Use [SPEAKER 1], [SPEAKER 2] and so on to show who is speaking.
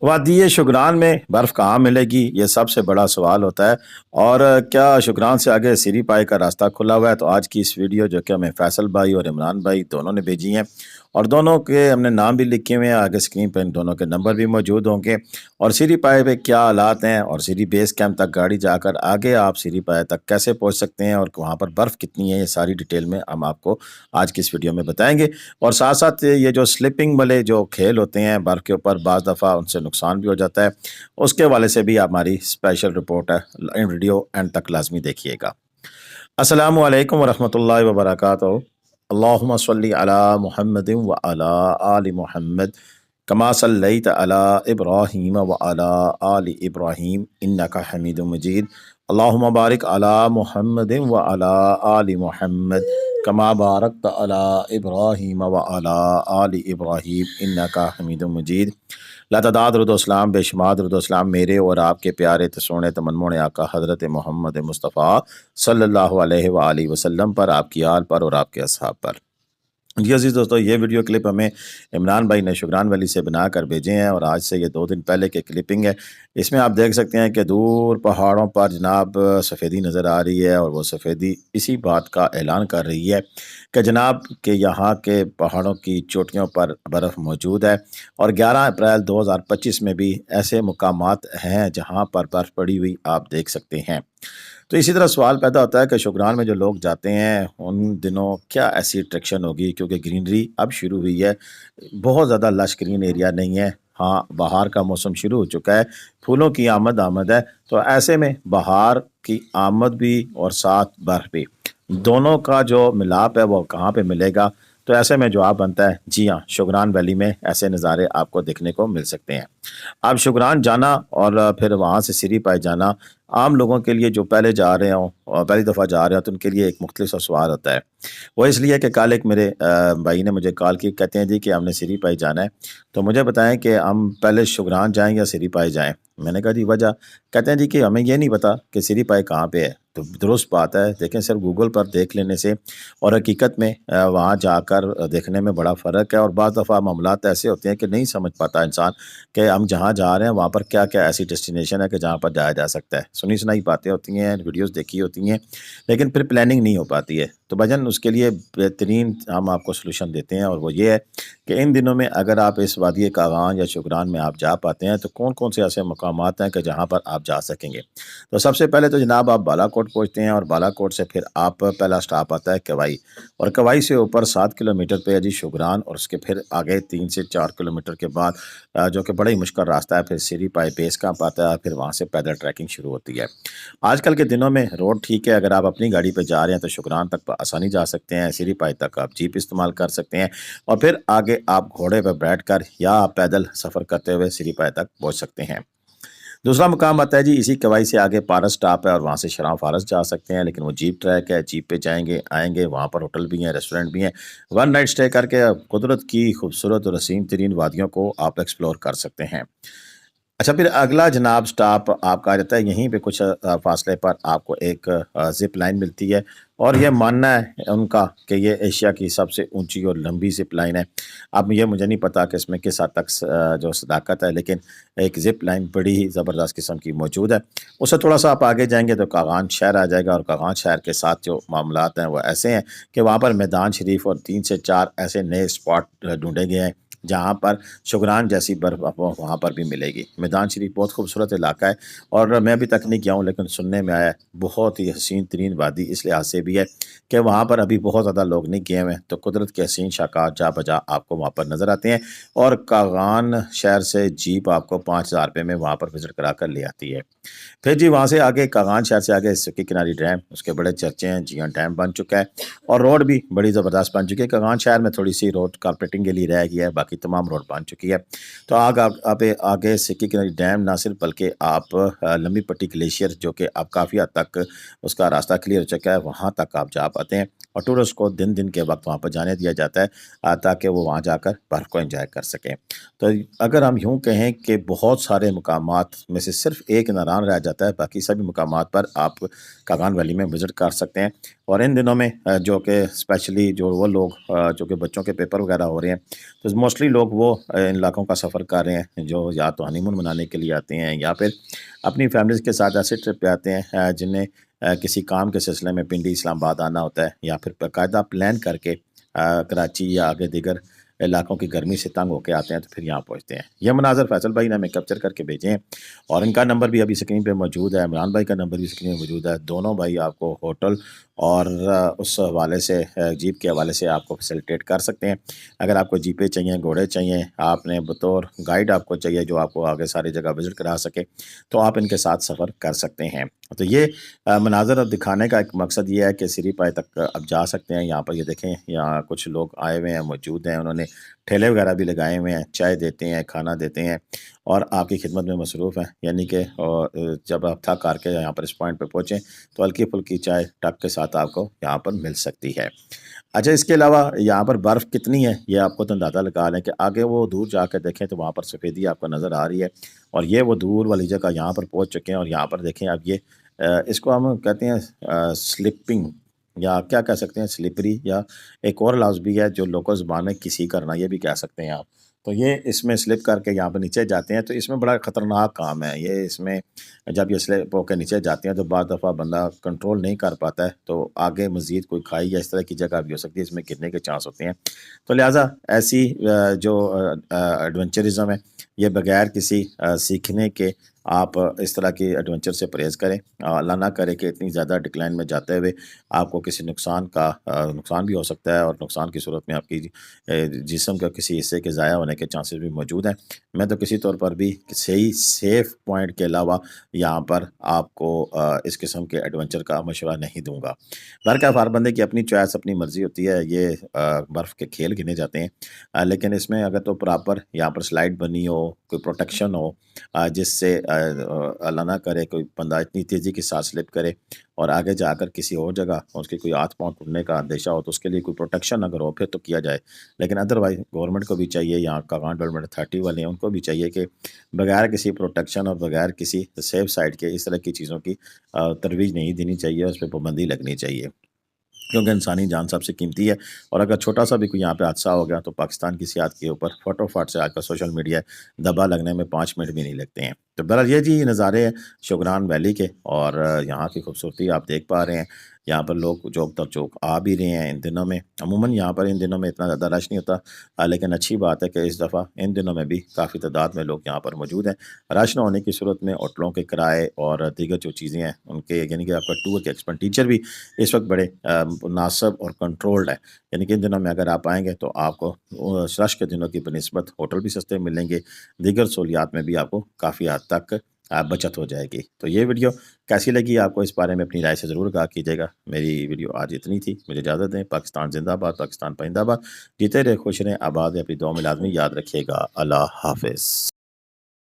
[SPEAKER 1] وادی شگران میں برف کہاں ملے گی، یہ سب سے بڑا سوال ہوتا ہے۔ اور کیا شگران سے آگے سری پائے کا راستہ کھلا ہوا ہے؟ تو آج کی اس ویڈیو جو کہ ہمیں فیصل بھائی اور عمران بھائی دونوں نے بھیجی ہیں، اور دونوں کے ہم نے نام بھی لکھے ہوئے ہیں، آگے سکرین پہ ان دونوں کے نمبر بھی موجود ہوں گے، اور سری پائے پہ کیا حالات ہیں، اور سری بیس کیمپ تک گاڑی جا کر آگے آپ سری پائے تک کیسے پہنچ سکتے ہیں، اور وہاں پر برف کتنی ہے، یہ ساری ڈیٹیل میں ہم آپ کو آج کی اس ویڈیو میں بتائیں گے۔ اور ساتھ ساتھ یہ جو سلپنگ والے جو کھیل ہوتے ہیں برف کے اوپر، بعض دفعہ ان سے نقصان بھی ہو جاتا ہے، اس کے حوالے سے بھی ہماری اسپیشل رپورٹ ہے، ویڈیو اینڈ تک لازمی دیکھیے گا۔ السلام علیکم ورحمۃ اللہ وبرکاتہ۔ اللہم صلی علی محمد وعلی آل محمد کما صلیت علی ابراہیم وعلی آل ابراہیم انک حمید مجید۔ اللہم بارک علی محمد وعلی آل محمد کما بارکت علی ابراہیم وعلی آل ابراہیم انک حمید مجید۔ لاتعداد درود و اسلام، بے شمار درود و اسلام میرے اور آپ کے پیارے سونے تمنمونے آقا حضرت محمد مصطفیٰ صلی اللہ علیہ وآلہ وسلم پر، آپ کی آل پر اور آپ کے اصحاب پر۔ جی عزیز دوستو، یہ ویڈیو کلپ ہمیں عمران بھائی نے شگران ویلی سے بنا کر بھیجے ہیں، اور آج سے یہ 2 دن پہلے کے کلپنگ ہے۔ اس میں آپ دیکھ سکتے ہیں کہ دور پہاڑوں پر جناب سفیدی نظر آ رہی ہے، اور وہ سفیدی اسی بات کا اعلان کر رہی ہے کہ جناب کہ یہاں کے پہاڑوں کی چوٹیوں پر برف موجود ہے، اور 11 اپریل 2025 میں بھی ایسے مقامات ہیں جہاں پر برف پڑی ہوئی آپ دیکھ سکتے ہیں۔ تو اسی طرح سوال پیدا ہوتا ہے کہ شگران میں جو لوگ جاتے ہیں ان دنوں کیا ایسی اٹریکشن ہوگی، کیونکہ گرینری اب شروع ہوئی ہے، بہت زیادہ لش گرین ایریا نہیں ہے۔ ہاں، بہار کا موسم شروع ہو چکا ہے، پھولوں کی آمد ہے، تو ایسے میں بہار کی آمد بھی اور ساتھ برف بھی، دونوں کا جو ملاپ ہے وہ کہاں پہ ملے گا؟ تو ایسے میں جواب بنتا ہے جی ہاں، شگران ویلی میں ایسے نظارے آپ کو دیکھنے کو مل سکتے ہیں۔ اب شگران جانا اور پھر وہاں سے سری پائے جانا عام لوگوں کے لیے جو پہلے جا رہے ہوں اور پہلی دفعہ جا رہے ہوں تو ان کے لیے ایک مختلف سا سوال ہوتا ہے۔ وہ اس لیے کہ کل ایک میرے بھائی نے مجھے کال کی، کہتے ہیں جی کہ ہم نے سری پائے جانا ہے، تو مجھے بتائیں کہ ہم پہلے شگران جائیں یا سری پائے جائیں؟ میں نے کہا جی وجہ؟ کہتے ہیں جی کہ ہمیں یہ نہیں پتا کہ سری پائے کہاں پہ ہے۔ تو درست بات ہے، دیکھیں صرف گوگل پر دیکھ لینے سے اور حقیقت میں وہاں جا کر دیکھنے میں بڑا فرق ہے، اور بعض دفعہ معاملات ایسے ہوتے ہیں کہ نہیں سمجھ پاتا انسان کہ ہم جہاں جا رہے ہیں وہاں پر کیا کیا ایسی ڈیسٹینیشن ہے کہ جہاں پر جایا جا سکتا ہے۔ سنی سنائی باتیں ہوتی ہیں، ویڈیوز دیکھی ہوتی ہیں، لیکن پھر پلاننگ نہیں ہو پاتی ہے۔ تو بھجن اس کے لیے بہترین ہم آپ کو سلوشن دیتے ہیں، اور وہ یہ ہے کہ ان دنوں میں اگر آپ اس وادی کاغان یا شگران میں آپ جا پاتے ہیں تو کون کون سے ایسے مقامات ہیں کہ جہاں پر آپ جا سکیں گے۔ تو سب سے پہلے تو جناب آپ بالا کوٹ پہنچتے ہیں، اور بالا کوٹ سے پھر آپ پہلا سٹاپ آتا ہے کوائی، اور کوائی سے اوپر 7 کلومیٹر پہ ہے جی شگران، اور اس کے پھر آگے 3 سے 4 کلومیٹر کے بعد جو کہ بڑا ہی مشکل راستہ ہے، پھر سری پائے بیس کیمپ آتا ہے، پھر وہاں سے پیدل ٹریکنگ شروع ہوتی ہے۔ آج کل کے دنوں میں روڈ ٹھیک ہے، اگر آپ اپنی گاڑی پہ جا رہے ہیں تو شگران تک آسانی جا سکتے ہیں، سری پائے تک آپ جیپ استعمال کر سکتے ہیں، اور پھر آگے آپ گھوڑے پہ بیٹھ کر یا پیدل سفر کرتے ہوئے سری پائے تک پہنچ سکتے ہیں۔ دوسرا مقام آتا ہے جی اسی کوائی سے آگے پارس سٹاپ ہے، اور وہاں سے شراں فارس جا سکتے ہیں، لیکن وہ جیپ ٹریک ہے، جیپ پہ جائیں گے آئیں گے، وہاں پر ہوٹل بھی ہیں، ریسٹورنٹ بھی ہیں، 1 نائٹ سٹے کر کے قدرت کی خوبصورت اور حسین ترین وادیوں کو آپ ایکسپلور کر سکتے ہیں۔ اچھا، پھر اگلا جناب سٹاپ آپ کا آ جاتا ہے یہیں پہ کچھ فاصلے پر آپ کو ایک زپ لائن ملتی ہے، اور یہ ماننا ہے ان کا کہ یہ ایشیا کی سب سے اونچی اور لمبی زپ لائن ہے۔ اب یہ مجھے نہیں پتا کہ اس میں کس حد تک جو صداقت ہے، لیکن ایک زپ لائن بڑی ہی زبردست قسم کی موجود ہے۔ اس سے تھوڑا سا آپ آگے جائیں گے تو کاغان شہر آ جائے گا، اور کاغان شہر کے ساتھ جو معاملات ہیں وہ ایسے ہیں کہ وہاں پر میدان شریف اور 3 سے 4 ایسے نئے اسپاٹ ڈھونڈے گئے ہیں جہاں پر شگران جیسی برف آپ کو وہاں پر بھی ملے گی۔ میدان شریف بہت خوبصورت علاقہ ہے، اور میں ابھی تک نہیں گیا ہوں، لیکن سننے میں آیا ہے بہت ہی حسین ترین وادی اس لحاظ سے بھی ہے کہ وہاں پر ابھی بہت زیادہ لوگ نہیں گئے ہوئے ہیں، تو قدرت کے حسین شاہکار جا بجا آپ کو وہاں پر نظر آتے ہیں، اور کاغان شہر سے جیپ آپ کو 5000 روپے میں وہاں پر وزٹ کرا کر لے آتی ہے۔ پھر جی وہاں سے آگے کاغان شہر سے آگے سکی کناری ڈیم، اس کے بڑے چرچے ہیں، جی ہاں ڈیم بن چکا ہے، اور روڈ بھی بڑی زبردست بن چکی ہے۔ کاغان شہر میں تھوڑی سی روڈ کارپیٹنگ کے لیے رہ گیا ہے، باقی تمام روڈ بن چکی ہے۔ تو آگے سکی کناری ڈیم نہ صرف بلکہ آپ لمبی پٹی گلیشیئر جو کہ اب کافی حد تک اس کا راستہ کلیئر ہو چکا ہے، وہاں تک آپ جا پاتے ہیں۔ اور ٹورسٹ کو دن دن کے وقت وہاں پر جانے دیا جاتا ہے تاکہ وہ وہاں جا کر برف کو انجوائے کر سکیں۔ تو اگر ہم یوں کہیں کہ بہت سارے مقامات میں سے صرف ایک ناران رہ جاتا ہے، باقی سبھی مقامات پر آپ کاغان ویلی میں وزٹ کر سکتے ہیں۔ اور ان دنوں میں جو کہ اسپیشلی جو وہ لوگ جو کہ بچوں کے پیپر وغیرہ ہو رہے ہیں، تو موسٹلی لوگ وہ ان علاقوں کا سفر کر رہے ہیں جو یا تو ہنی مون منانے کے لیے آتے ہیں یا پھر اپنی فیملیز کے ساتھ ایسے ٹرپ پہ آتے ہیں جنہیں کسی کام کے سلسلے میں پنڈی اسلام آباد آنا ہوتا ہے، یا پھر باقاعدہ پلان کر کے کراچی یا آگے دیگر علاقوں کی گرمی سے تنگ ہو کے آتے ہیں تو پھر یہاں پہنچتے ہیں۔ یہ مناظر فیصل بھائی نے ہمیں کیپچر کر کے بھیجے ہیں، اور ان کا نمبر بھی ابھی اسکرین پہ موجود ہے، عمران بھائی کا نمبر بھی اسکرین پہ موجود ہے۔ دونوں بھائی آپ کو ہوٹل اور اس حوالے سے جیپ کے حوالے سے آپ کو فیسیلیٹیٹ کر سکتے ہیں۔ اگر آپ کو جیپیں چاہیے، گھوڑے چاہیے، آپ نے بطور گائیڈ آپ کو چاہیے جو آپ کو آگے ساری جگہ وزٹ کرا سکے، تو آپ ان کے ساتھ سفر کر سکتے ہیں۔ تو یہ مناظر اب دکھانے کا ایک مقصد یہ ہے کہ سری پائے تک اب جا سکتے ہیں۔ یہاں پر یہ دیکھیں، یہاں کچھ لوگ آئے ہوئے ہیں، موجود ہیں، انہوں نے ٹھیلے وغیرہ بھی لگائے ہوئے ہیں، چائے دیتے ہیں، کھانا دیتے ہیں اور آپ کی خدمت میں مصروف ہیں۔ یعنی کہ جب آپ تھک کر کے یہاں پر اس پوائنٹ پہ پہنچیں تو ہلکی پھلکی چائے ٹک کے ساتھ آپ کو یہاں پر مل سکتی ہے۔ اچھا، اس کے علاوہ یہاں پر برف کتنی ہے یہ آپ کو تو اندازہ لگا لیں کہ آگے وہ دور جا کے دیکھیں تو وہاں پر سفیدی آپ کو نظر آ رہی ہے، اور یہ وہ دور والی جگہ یہاں پر پہنچ چکے ہیں۔ اور یہاں پر دیکھیں اب یہ اس کو ہم کہتے ہیں سلپنگ، یا کیا کہہ سکتے ہیں، سلپری، یا ایک اور لفظ بھی ہے جو لوکل زبان میں کسی کرنا، یہ بھی کہہ سکتے ہیں آپ۔ تو یہ اس میں سلپ کر کے یہاں پہ نیچے جاتے ہیں تو اس میں بڑا خطرناک کام ہے یہ۔ اس میں جب یہ سلپ ہو کے نیچے جاتے ہیں تو بعض دفعہ بندہ کنٹرول نہیں کر پاتا ہے، تو آگے مزید کوئی کھائی یا اس طرح کی جگہ بھی ہو سکتی ہے، اس میں گرنے کے چانس ہوتے ہیں۔ تو لہٰذا ایسی جو ایڈونچرزم ہے یہ بغیر کسی سیکھنے کے آپ اس طرح کی ایڈونچر سے پرہیز کریں۔ اللہ نہ کرے کہ اتنی زیادہ ڈکلائن میں جاتے ہوئے آپ کو کسی نقصان بھی ہو سکتا ہے، اور نقصان کی صورت میں آپ کی جسم کا کسی حصے کے ضائع ہونے کے چانسز بھی موجود ہیں۔ میں تو کسی طور پر بھی صحیح سیف پوائنٹ کے علاوہ یہاں پر آپ کو اس قسم کے ایڈونچر کا مشورہ نہیں دوں گا۔ برکہ ہر بندے کی اپنی چوائس، اپنی مرضی ہوتی ہے۔ یہ برف کے کھیل گنے جاتے ہیں، لیکن اس میں اگر تو پراپر یہاں پر سلائڈ بنی ہو، کوئی پروٹیکشن ہو جس سے اللہ نہ کرے کوئی بندہ اتنی تیزی کے ساتھ سلپ کرے اور آگے جا کر کسی اور جگہ اس کے کوئی ہاتھ پاؤں ٹوٹنے کا اندیشہ ہو، تو اس کے لیے کوئی پروٹیکشن اگر ہو پھر تو کیا جائے۔ لیکن ادروائز گورنمنٹ کو بھی چاہیے، یہاں کاغان ڈیولپمنٹ اتھارٹی والے ہیں ان کو بھی چاہیے کہ بغیر کسی پروٹیکشن اور بغیر کسی سیف سائڈ کے اس طرح کی چیزوں کی ترویج نہیں دینی چاہیے، اس پہ پابندی لگنی چاہیے، کیونکہ انسانی جان سب سے قیمتی ہے۔ اور اگر چھوٹا سا بھی کوئی یہاں پہ حادثہ ہو گیا تو پاکستان کی سیاحت کے اوپر فوٹو فاٹ سے آج کا سوشل میڈیا دبا لگنے میں 5 منٹ بھی نہیں لگتے ہیں۔ تو بہرحال یہ جی نظارے ہیں شوگران ویلی کے، اور یہاں کی خوبصورتی آپ دیکھ پا رہے ہیں۔ یہاں پر لوگ چوک در چوک آ بھی رہے ہیں ان دنوں میں۔ عموماً یہاں پر ان دنوں میں اتنا زیادہ رش نہیں ہوتا، لیکن اچھی بات ہے کہ اس دفعہ ان دنوں میں بھی کافی تعداد میں لوگ یہاں پر موجود ہیں۔ رش نہ ہونے کی صورت میں ہوٹلوں کے کرائے اور دیگر جو چیزیں ہیں ان کے، یعنی کہ آپ کا ٹور کے ایکسپینڈیچر بھی اس وقت بڑے مناسب اور کنٹرولڈ ہے۔ یعنی کہ ان دنوں میں اگر آپ آئیں گے تو آپ کو رش کے دنوں کی بنسبت ہوٹل بھی سستے ملیں گے، دیگر سہولیات میں بھی آپ کو کافی حد تک بچت ہو جائے گی۔ تو یہ ویڈیو کیسی لگی آپ کو، اس بارے میں اپنی رائے سے ضرور آگاہ کیجیے گا۔ میری ویڈیو آج اتنی تھی، مجھے اجازت دیں۔ پاکستان زندہ باد، پاکستان پائندہ باد، جیتے رہے، خوش رہیں، آباد رہیں، اپنی دعاؤں میں لازمی یاد رکھیے گا۔ اللہ حافظ۔